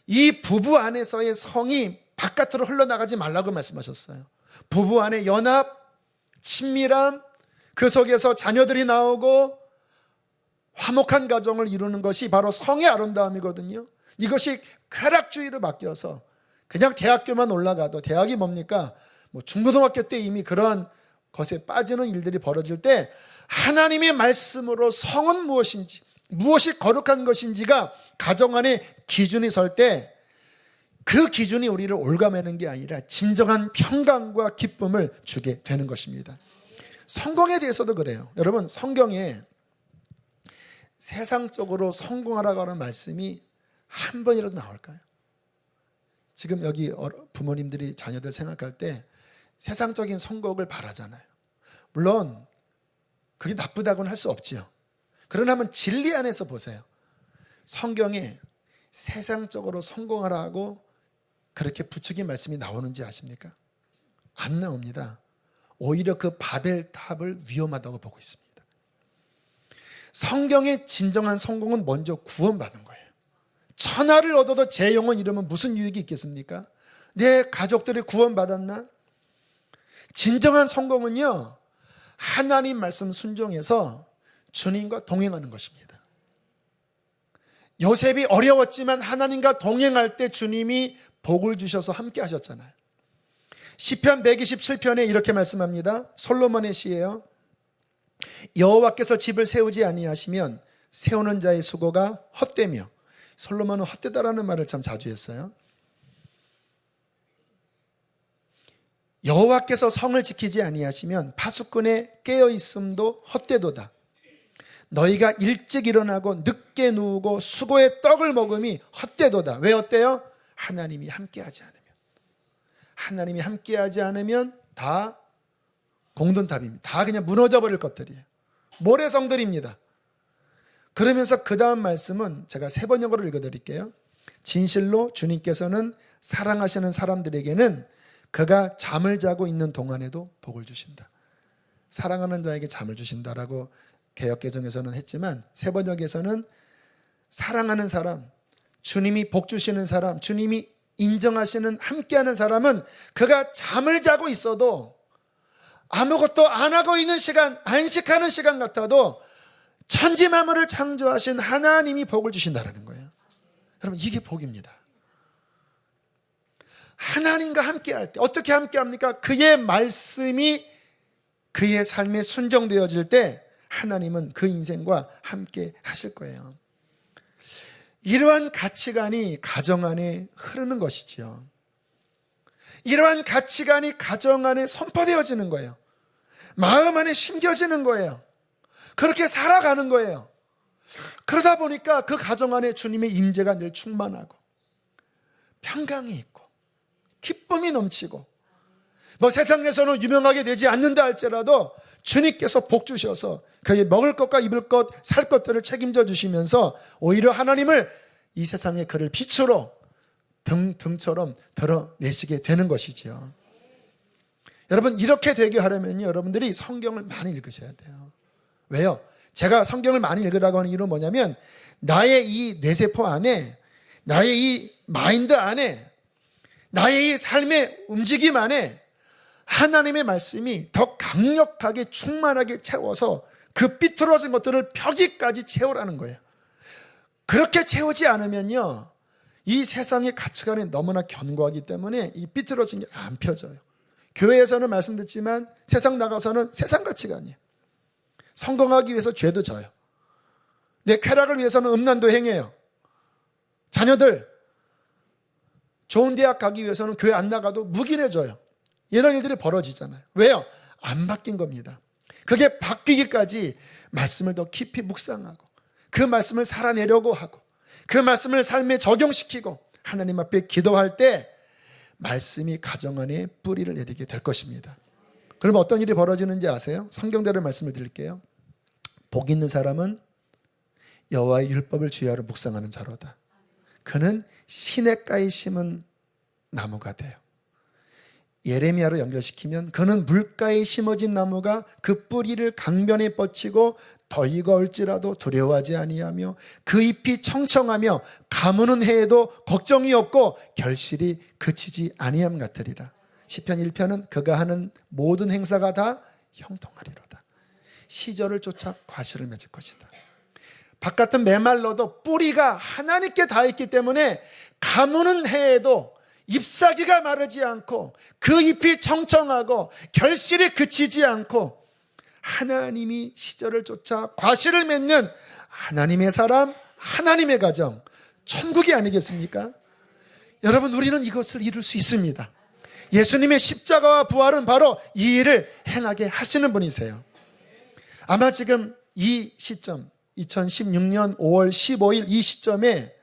이 부부 안에서의 성이 바깥으로 흘러나가지 말라고 말씀하셨어요. 부부 안에 연합, 친밀함, 그 속에서 자녀들이 나오고 화목한 가정을 이루는 것이 바로 성의 아름다움이거든요. 이것이 쾌락주의로 바뀌어서 그냥 대학교만 올라가도, 대학이 뭡니까? 뭐 중고등학교 때 이미 그런 것에 빠지는 일들이 벌어질 때 하나님의 말씀으로 성은 무엇인지, 무엇이 거룩한 것인지가 가정 안에 기준이 설 때 그 기준이 우리를 올가매는 게 아니라 진정한 평강과 기쁨을 주게 되는 것입니다. 성공에 대해서도 그래요. 여러분, 성경에 세상적으로 성공하라고 하는 말씀이 한 번이라도 나올까요? 지금 여기 부모님들이 자녀들 생각할 때 세상적인 성공을 바라잖아요. 물론 그게 나쁘다고는 할 수 없지요. 그러나 한번 진리 안에서 보세요. 성경에 세상적으로 성공하라고 그렇게 부추긴 말씀이 나오는지 아십니까? 안 나옵니다. 오히려 그 바벨탑을 위험하다고 보고 있습니다. 성경의 진정한 성공은 먼저 구원받는 거예요. 천하를 얻어도 제 영혼 잃으면 무슨 유익이 있겠습니까? 내 가족들이 구원받았나? 진정한 성공은요, 하나님 말씀 순종해서 주님과 동행하는 것입니다. 요셉이 어려웠지만 하나님과 동행할 때 주님이 복을 주셔서 함께 하셨잖아요. 시편 127편에 이렇게 말씀합니다. 솔로몬의 시예요. 여호와께서 집을 세우지 아니하시면 세우는 자의 수고가 헛되며, 솔로몬은 헛되다라는 말을 참 자주 했어요. 여호와께서 성을 지키지 아니하시면 파수꾼의 깨어있음도 헛되도다. 너희가 일찍 일어나고 늦게 누우고 수고의 떡을 먹음이 헛되도다. 왜 헛되요? 하나님이 함께하지 않으면. 하나님이 함께하지 않으면 다 공든탑입니다. 다 그냥 무너져 버릴 것들이에요. 모래성들입니다. 그러면서 그 다음 말씀은 제가 세 번역으로 읽어드릴게요. 진실로 주님께서는 사랑하시는 사람들에게는 그가 잠을 자고 있는 동안에도 복을 주신다. 사랑하는 자에게 잠을 주신다라고 개역개정에서는 했지만 세 번역에서는 사랑하는 사람, 주님이 복 주시는 사람, 주님이 인정하시는 함께하는 사람은 그가 잠을 자고 있어도, 아무것도 안 하고 있는 시간, 안식하는 시간 같아도 천지 만물을 창조하신 하나님이 복을 주신다는 거예요. 여러분, 이게 복입니다. 하나님과 함께할 때 어떻게 함께합니까? 그의 말씀이 그의 삶에 순종되어질 때 하나님은 그 인생과 함께 하실 거예요. 이러한 가치관이 가정 안에 흐르는 것이지요. 이러한 가치관이 가정 안에 선포되어지는 거예요. 마음 안에 심겨지는 거예요. 그렇게 살아가는 거예요. 그러다 보니까 그 가정 안에 주님의 임재가 늘 충만하고 평강이 있고 기쁨이 넘치고, 뭐 세상에서는 유명하게 되지 않는다 할지라도 주님께서 복 주셔서 그의 먹을 것과 입을 것, 살 것들을 책임져 주시면서 오히려 하나님을 이 세상의 그를 빛으로 등처럼 드러내시게 되는 것이지요. 여러분, 이렇게 되게 하려면 여러분들이 성경을 많이 읽으셔야 돼요. 왜요? 제가 성경을 많이 읽으라고 하는 이유는 뭐냐면, 나의 이 뇌세포 안에, 나의 이 마인드 안에, 나의 이 삶의 움직임 안에 하나님의 말씀이 더 강력하게 충만하게 채워서 그 삐뚤어진 것들을 펴기까지 채우라는 거예요. 그렇게 채우지 않으면요, 이 세상의 가치관이 너무나 견고하기 때문에 이 삐뚤어진 게 안 펴져요. 교회에서는 말씀 듣지만 세상 나가서는 세상 가치관이에요. 성공하기 위해서 죄도 져요. 내 쾌락을 위해서는 음란도 행해요. 자녀들 좋은 대학 가기 위해서는 교회 안 나가도 묵인해줘요. 이런 일들이 벌어지잖아요. 왜요? 안 바뀐 겁니다. 그게 바뀌기까지 말씀을 더 깊이 묵상하고 그 말씀을 살아내려고 하고 그 말씀을 삶에 적용시키고 하나님 앞에 기도할 때 말씀이 가정 안에 뿌리를 내리게 될 것입니다. 그럼 어떤 일이 벌어지는지 아세요? 성경대로 말씀을 드릴게요. 복 있는 사람은 여호와의 율법을 주야로 묵상하는 자로다. 그는 시냇가에 심은 나무가 돼요. 예레미야로 연결시키면 그는 물가에 심어진 나무가 그 뿌리를 강변에 뻗치고 더위가 올지라도 두려워하지 아니하며 그 잎이 청청하며 가무는 해에도 걱정이 없고 결실이 그치지 아니함 같으리라. 시편 1편은 그가 하는 모든 행사가 다 형통하리로다. 시절을 쫓아 과실을 맺을 것이다. 바깥은 메말라도 뿌리가 하나님께 닿아 있기 때문에 가무는 해에도 잎사귀가 마르지 않고 그 잎이 청청하고 결실이 그치지 않고 하나님이 시절을 쫓아 과실을 맺는 하나님의 사람, 하나님의 가정, 천국이 아니겠습니까? 여러분, 우리는 이것을 이룰 수 있습니다. 예수님의 십자가와 부활은 바로 이 일을 행하게 하시는 분이세요. 아마 지금 이 시점, 2016년 5월 15일 이 시점에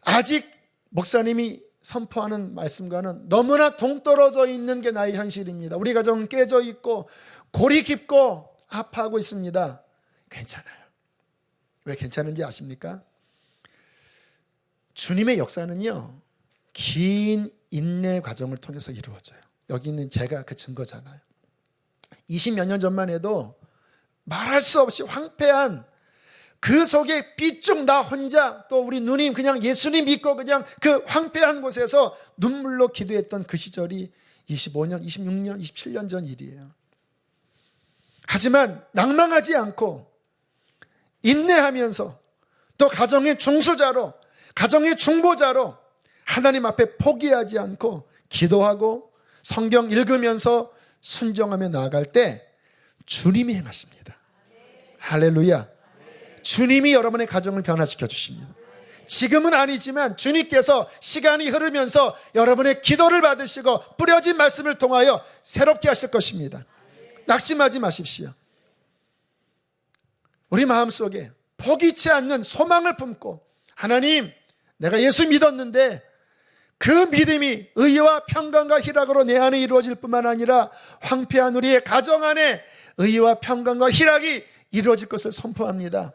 아직 목사님이 선포하는 말씀과는 너무나 동떨어져 있는 게 나의 현실입니다. 우리 가정은 깨져 있고 골이 깊고 아파하고 있습니다. 괜찮아요. 왜 괜찮은지 아십니까? 주님의 역사는요, 긴 인내 과정을 통해서 이루어져요. 여기 있는 제가 그 증거잖아요. 20몇 년 전만 해도 말할 수 없이 황폐한 그 속에 삐쭉 나 혼자, 또 우리 누님 그냥 예수님 믿고 그냥 그 황폐한 곳에서 눈물로 기도했던 그 시절이 25년, 26년, 27년 전 일이에요. 하지만 낭망하지 않고 인내하면서 또 가정의 중수자로, 가정의 중보자로 하나님 앞에 포기하지 않고 기도하고 성경 읽으면서 순종하며 나아갈 때 주님이 행하십니다. 할렐루야. 주님이 여러분의 가정을 변화시켜 주십니다. 지금은 아니지만 주님께서 시간이 흐르면서 여러분의 기도를 받으시고 뿌려진 말씀을 통하여 새롭게 하실 것입니다. 낙심하지 마십시오. 우리 마음속에 포기치 않는 소망을 품고, 하나님, 내가 예수 믿었는데 그 믿음이 의와 평강과 희락으로 내 안에 이루어질 뿐만 아니라 황폐한 우리의 가정 안에 의와 평강과 희락이 이루어질 것을 선포합니다.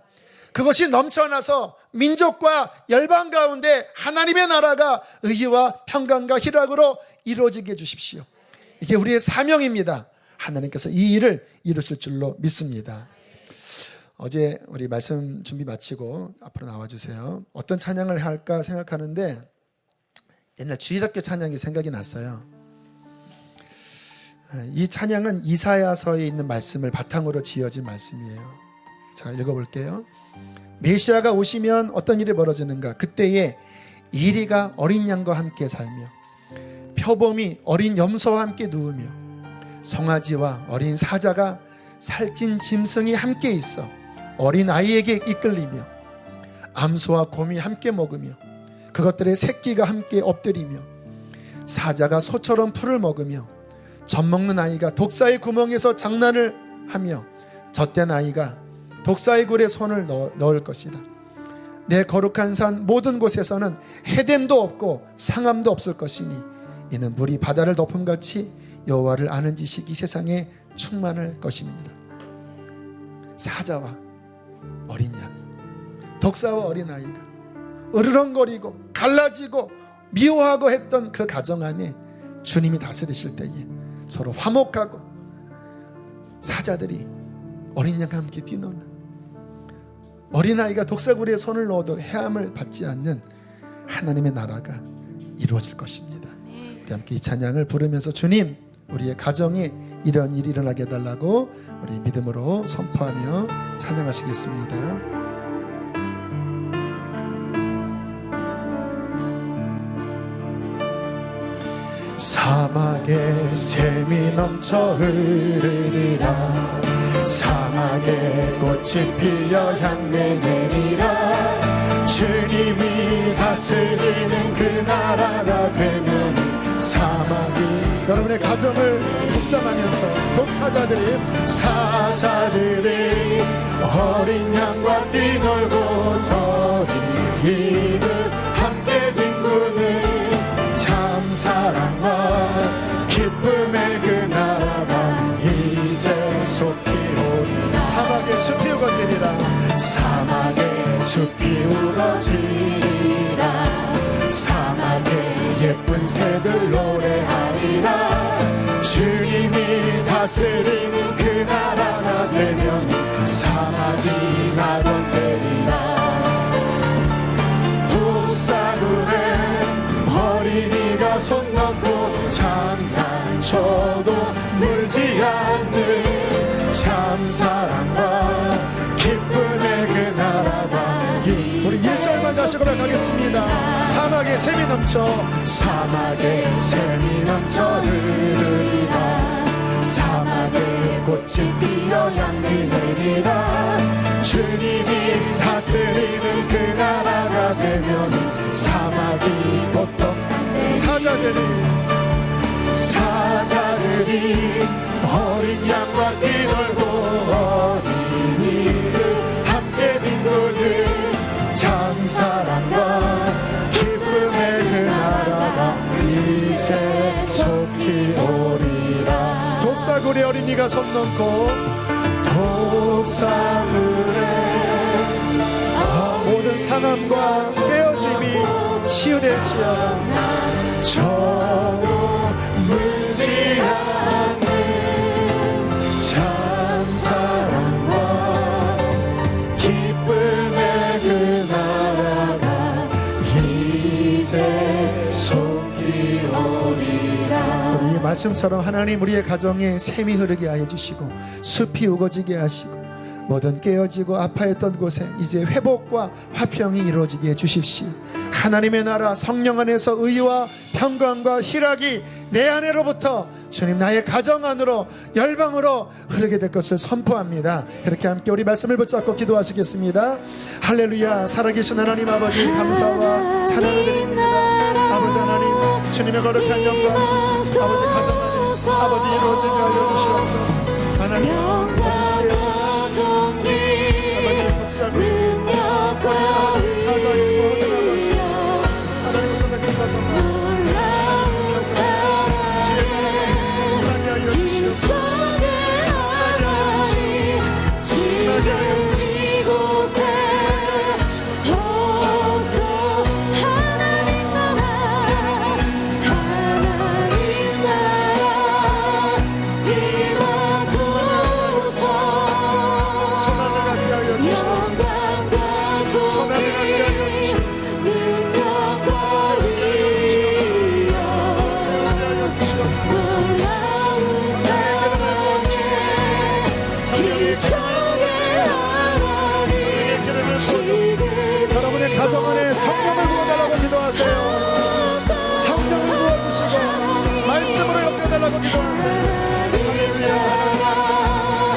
그것이 넘쳐나서 민족과 열방 가운데 하나님의 나라가 의와 평강과 희락으로 이루어지게 해주십시오. 이게 우리의 사명입니다. 하나님께서 이 일을 이루실 줄로 믿습니다. 어제 우리 말씀 준비 마치고 앞으로 나와주세요. 어떤 찬양을 할까 생각하는데 옛날 주일학교 찬양이 생각이 났어요. 이 찬양은 이사야서에 있는 말씀을 바탕으로 지어진 말씀이에요. 자, 읽어볼게요. 메시아가 오시면 어떤 일이 벌어지는가? 그때에 이리가 어린 양과 함께 살며 표범이 어린 염소와 함께 누우며 송아지와 어린 사자가 살찐 짐승이 함께 있어 어린 아이에게 이끌리며 암소와 곰이 함께 먹으며 그것들의 새끼가 함께 엎드리며 사자가 소처럼 풀을 먹으며 젖먹는 아이가 독사의 구멍에서 장난을 하며 젖된 아이가 독사의 굴에 손을 넣을 것이다. 내 거룩한 산 모든 곳에서는 해됨도 없고 상함도 없을 것이니 이는 물이 바다를 덮음같이 여호와를 아는 지식이 세상에 충만할 것입니다. 사자와 어린 양, 독사와 어린 아이가 으르렁거리고 갈라지고 미워하고 했던 그 가정 안에 주님이 다스리실 때에 서로 화목하고 사자들이 어린 양과 함께 뛰노는, 어린아이가 독사구리에 손을 넣어도 해함을 받지 않는 하나님의 나라가 이루어질 것입니다. 우리 함께 이 찬양을 부르면서 주님, 우리의 가정에 이런 일이 일어나게 해달라고 우리 믿음으로 선포하며 찬양하시겠습니다. 사막에 샘이 넘쳐 흐르리라. 사막에 꽃이 피어 향내 내리라. 주님이 다스리는 그 나라가 되면 사막이 여러분의 가정을 묵상하면서 사자들이 어린 양과 뛰놀고 저리 이를 함께 뒹구는 참 사랑과 기쁨의 그 나라가 이제 속히 오리라. 사막에 숲이 우거지리라. 사막에 숲이 우거지리라. 사막에 예쁜 새들 노래하리라. 주님이 다스리는 그 나라가 되면 사막이 나도 되리라. 독사굴에 어린이가 손 넣고 장난쳐도 물지 않는 참 사랑과 기쁨의 그 나라가 우리 1절만 다시 고백하겠습니다. 사막에 사막에 샘이 넘쳐 사막에 샘이 넘쳐 흐르리라 사막에 꽃이 피어 향기 내리라 주님이 다스리는 그 나라가 되면 사막이 보통 사자들이 어린 양과 뛰놀고 어린이를 함께 빈도는 찬사랑과 기쁨의 그 나라가 이제 속히 오리라 독사굴에 어린이가 손 넘고 독사굴에 모든 상함과 깨어짐이 치유될지어다 저도 물지 않는 찬사랑과 기쁨의 그 나라가 이제 속히 오리라 우리 말씀처럼 하나님 우리의 가정에 샘이 흐르게 하여 주시고 숲이 우거지게 하시고 모든 깨어지고 아파했던 곳에 이제 회복과 화평이 이루어지게 해주십시오. 하나님의 나라 성령 안에서 의와 평강과 희락이 내 안으로부터 주님 나의 가정 안으로 열방으로 흐르게 될 것을 선포합니다. 그렇게 함께 우리 말씀을 붙잡고 기도하시겠습니다. 할렐루야. 살아계신 하나님 아버지 감사와 찬양을 드립니다. 아버지 하나님 주님의 거룩한 영광 아버지 가정 안에 아버지 이루어지게 하여 주시옵소서. 하나님 아버지 독사를 사자의 모든 아버지 하나님 어떤 그 가정과 주의 나라를 임하게 하여 주시옵소서. 여러분의 가정 안에 성령을 부어달라고 기도하세요. 성령을 부어주시고 말씀으로 역사해달라고 기도하세요. 할렐루야.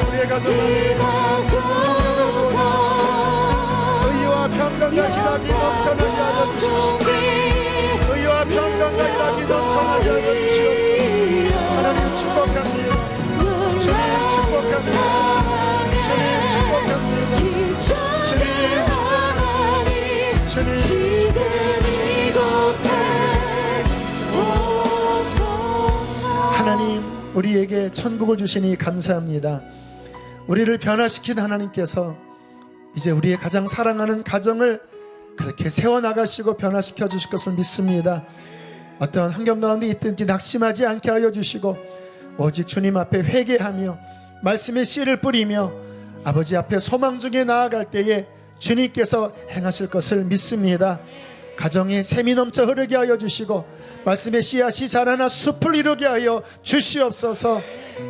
우리의 가정 안에 성령을 부어주십시오. 의와 평강과 희락이 넘쳐나게 하여 주십시오. 의와 평강과 희락이 넘쳐나게 하여 주시옵소서. 하나님 축복합니다. 주님 축복합니다. 주님 축복합니다. 주님 지금 이곳에 하나님 우리에게 천국을 주시니 감사합니다. 우리를 변화시킨 하나님께서 이제 우리의 가장 사랑하는 가정을 그렇게 세워나가시고 변화시켜 주실 것을 믿습니다. 어떠한 환경 가운데 있든지 낙심하지 않게 하여 주시고 오직 주님 앞에 회개하며 말씀의 씨를 뿌리며 아버지 앞에 소망 중에 나아갈 때에 주님께서 행하실 것을 믿습니다. 가정에 샘이 넘쳐 흐르게 하여 주시고 말씀의 씨앗이 자라나 숲을 이루게 하여 주시옵소서.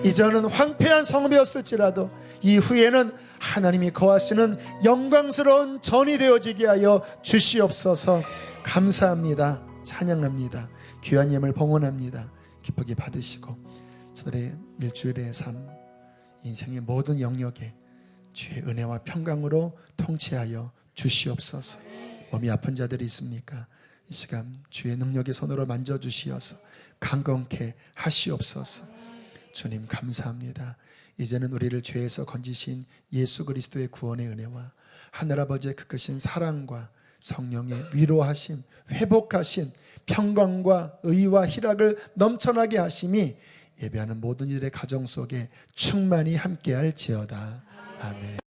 이전은 황폐한 성읍이었을지라도 이후에는 하나님이 거하시는 영광스러운 전이 되어지게 하여 주시옵소서. 감사합니다. 찬양합니다. 귀한 예물 봉헌합니다. 기쁘게 받으시고 저들의 일주일의 삶 인생의 모든 영역에 주의 은혜와 평강으로 통치하여 주시옵소서. 몸이 아픈 자들이 있습니까? 이 시간 주의 능력의 손으로 만져주시어서 강건케 하시옵소서. 주님 감사합니다. 이제는 우리를 죄에서 건지신 예수 그리스도의 구원의 은혜와 하늘아버지의 그 크신 사랑과 성령의 위로하심, 회복하심, 평강과 의와 희락을 넘쳐나게 하심이 예배하는 모든 이들의 가정 속에 충만히 함께할지어다. 아멘.